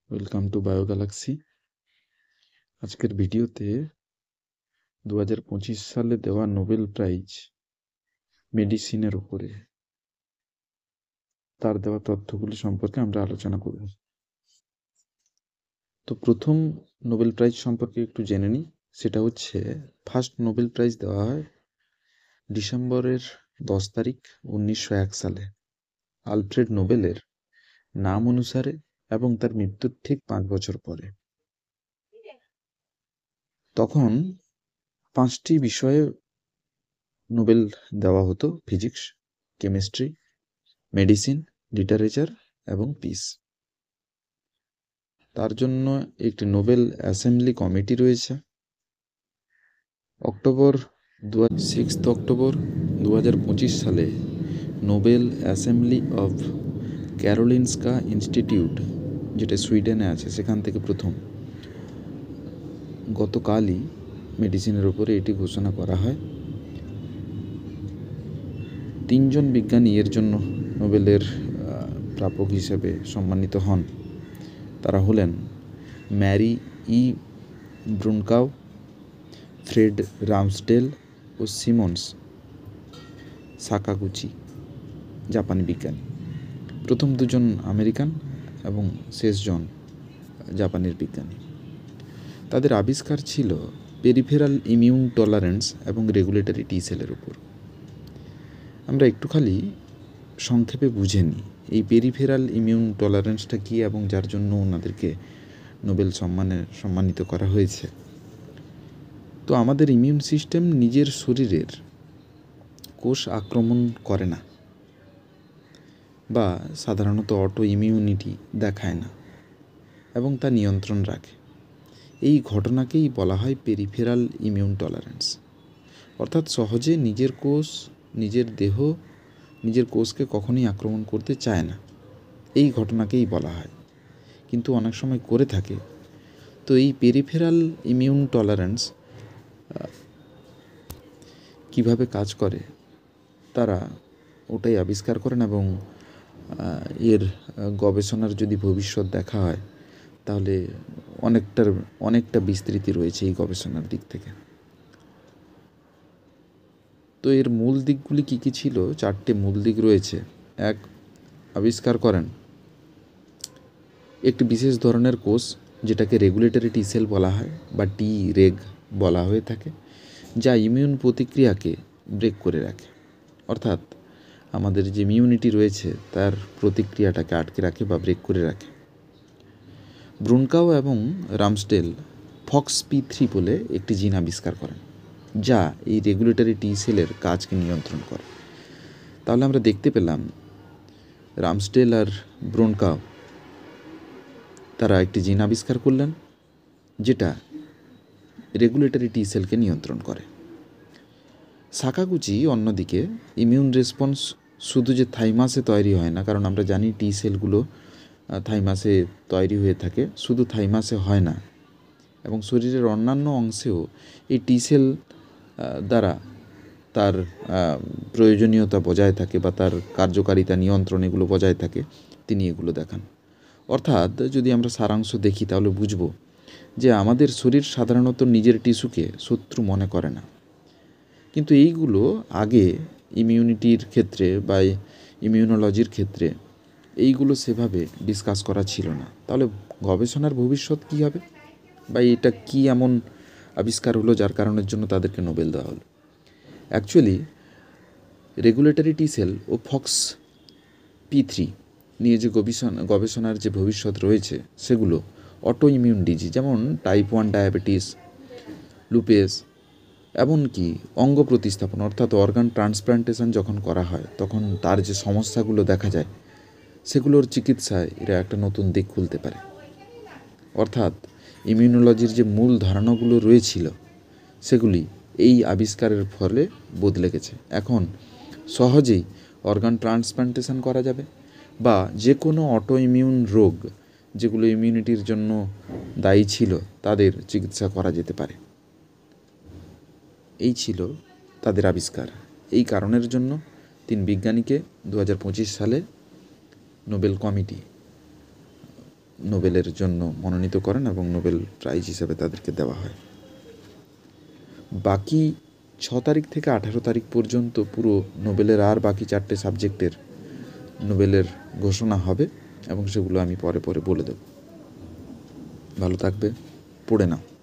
Welcome to bio Galaxy. আজকের ভিডিওতে 2025 সালে দেওয়া নোবেল প্রাইজ মেডিসিনের উপরে তার দেওয়া তথ্যগুলি সম্পর্কে আমরা আলোচনা করব। তো প্রথম নোবেল প্রাইজ সম্পর্কে একটু জেনে নিই। সেটা হচ্ছে ফার্স্ট নোবেল প্রাইজ দেওয়া হয় ডিসেম্বরের 10 তারিখ 1901 সালে আলফ্রেড নোবেলের নাম অনুসারে এবং তার মৃত্যুর ঠিক 5 বছর পরে। তখন 5টি বিষয়ে নোবেল দেওয়া হতো: ফিজিক্স, কেমিস্ট্রি, মেডিসিন, লিটারেচার এবং পিস। তার জন্য একটি নোবেল অ্যাসেম্বলি কমিটি রয়েছে। অক্টোবর 2025 সালে Nobel assembly of Karolinska institute, যেটা সুইডেনে আছে, সেখান থেকে প্রথম গতকালই মেডিসিনের উপরে এটি ঘোষণা করা হয়। 3 জন বিজ্ঞানী এর জন্য নোবেলের প্রাপক হিসেবে সম্মানিত হন। তারা হলেন ম্যারি ই ব্রুনকাউ, ফ্রেড রামসডেল ও সিমন্স সাকাগুচি, জাপানি বিজ্ঞানী। প্রথম 2 জন আমেরিকান এবং শেষ জন জাপানের বিজ্ঞানী। তাদের আবিষ্কার ছিল পেরিফেরাল ইমিউন টলারেন্স এবং রেগুলেটরি টি সেলের উপর। আমরা একটু খালি সংক্ষেপে বুঝে নিই এই পেরিফেরাল ইমিউন টলারেন্সটা কী এবং যার জন্য ওনাদেরকে নোবেল সম্মানিত করা হয়েছে। তো আমাদের ইমিউন সিস্টেম নিজের শরীরের কোষ আক্রমণ করে না, বা সাধারণত অটো ইমিউনিটি দেখায় না এবং তা নিয়ন্ত্রণ রাখে। এই ঘটনাকেই বলা হয় পেরিফেরাল ইমিউন টলারেন্স। অর্থাৎ সহজে নিজের কোষ, নিজের দেহ, নিজের কোষকে কখনোই আক্রমণ করতে চায় না, এই ঘটনাকেই বলা হয়। কিন্তু অনেক সময় করে থাকে। তো এই পেরিফেরাল ইমিউন টলারেন্স কিভাবে কাজ করে তারা ওটাই আবিষ্কার করেন, এবং এর গবেষণার যদি ভবিষ্যৎ দেখা হয় তাহলে অনেকটা বিস্তৃতি রয়েছে এই গবেষণার দিক থেকে। তো এর মূল দিকগুলি কী কী ছিল? 4টে মূল দিক রয়েছে। 1, আবিষ্কার করেন একটি বিশেষ ধরনের কোষ, যেটাকে রেগুলেটরি টি সেল বলা হয় বা টি রেগ বলা হয়ে থাকে, যা ইমিউন প্রতিক্রিয়াকে ব্রেক করে রাখে। অর্থাৎ আমাদের যে ইমিউনিটি রয়েছে তার প্রতিক্রিয়াটাকে আটকে রাখে বা ব্রেক করে রাখে। ব্রুনকাউ এবং রামসডেল FOXP3 বলে একটি জিন আবিষ্কার করেন, যা এই রেগুলেটরি টি সেলের কাজকে নিয়ন্ত্রণ করে। তাহলে আমরা দেখতে পেলাম রামসডেল আর ব্রুনকাউ তারা একটি জিন আবিষ্কার করলেন যেটা রেগুলেটরি টি সেলকে নিয়ন্ত্রণ করে। সাকাগুচি অন্যদিকে ইমিউন রেসপন্স শুধু যে থাইমাসে তৈরি হয় না, কারণ আমরা জানি টি সেলগুলো থাইমাসে তৈরি হয়ে থাকে, শুধু থাইমাসে হয় না, এবং শরীরের অন্যান্য অংশেও এই টি সেল দ্বারা তার প্রয়োজনীয়তা বজায় থাকে বা তার কার্যকারিতা নিয়ন্ত্রণ এগুলো বজায় থাকে। তিনি এগুলো দেখান। অর্থাৎ যদি আমরা সারাংশ দেখি তাহলে বুঝব যে আমাদের শরীর সাধারণত নিজের টিস্যুকে শত্রু মনে করে না, কিন্তু এইগুলো আগে ইমিউনিটির ক্ষেত্রে বা ইমিউনোলজির ক্ষেত্রে এইগুলো সেভাবে ডিসকাস করা ছিল না। তাহলে গবেষণার ভবিষ্যৎ কী হবে, বা এটা কি এমন আবিষ্কার হলো যার কারণের জন্য তাদেরকে নোবেল দেওয়া হলো? অ্যাকচুয়ালি রেগুলেটরি টি সেল ও FOXP3 নিয়ে যে গবেষণার যে ভবিষ্যৎ রয়েছে সেগুলো অটো ইমিউন ডিজিজ, যেমন টাইপ 1 ডায়াবেটিস, লুপেস, এমনকি অঙ্গ প্রতিস্থাপন অর্থাৎ অর্গান ট্রান্সপ্লান্টেশন যখন করা হয় তখন তার যে সমস্যাগুলো দেখা যায় সেগুলোর চিকিৎসায় এরা একটা নতুন দিক খুলতে পারে। অর্থাৎ ইমিউনোলজির যে মূল ধারণাগুলো রয়েছিল সেগুলি এই আবিষ্কারের ফলে বদলে গেছে। এখন সহজেই অর্গান ট্রান্সপ্লান্টেশন করা যাবে, বা যে কোনো অটো ইমিউন রোগ যেগুলো ইমিউনিটির জন্য দায়ী ছিল তাদের চিকিৎসা করা যেতে পারে। এই ছিল তাদের আবিষ্কার। এই কারণের জন্য 3 বিজ্ঞানীকে 2025 সালে নোবেল কমিটি নোবেলের জন্য মনোনীত করেন এবং নোবেল প্রাইজ হিসেবে তাদেরকে দেওয়া হয়। বাকি 6 তারিখ থেকে 18 তারিখ পর্যন্ত পুরো নোবেলের আর বাকি 4টে সাবজেক্টের নোবেলের ঘোষণা হবে এবং সেগুলো আমি পরে পরে বলে দেব। ভালো থাকবে, পড়ে নাও।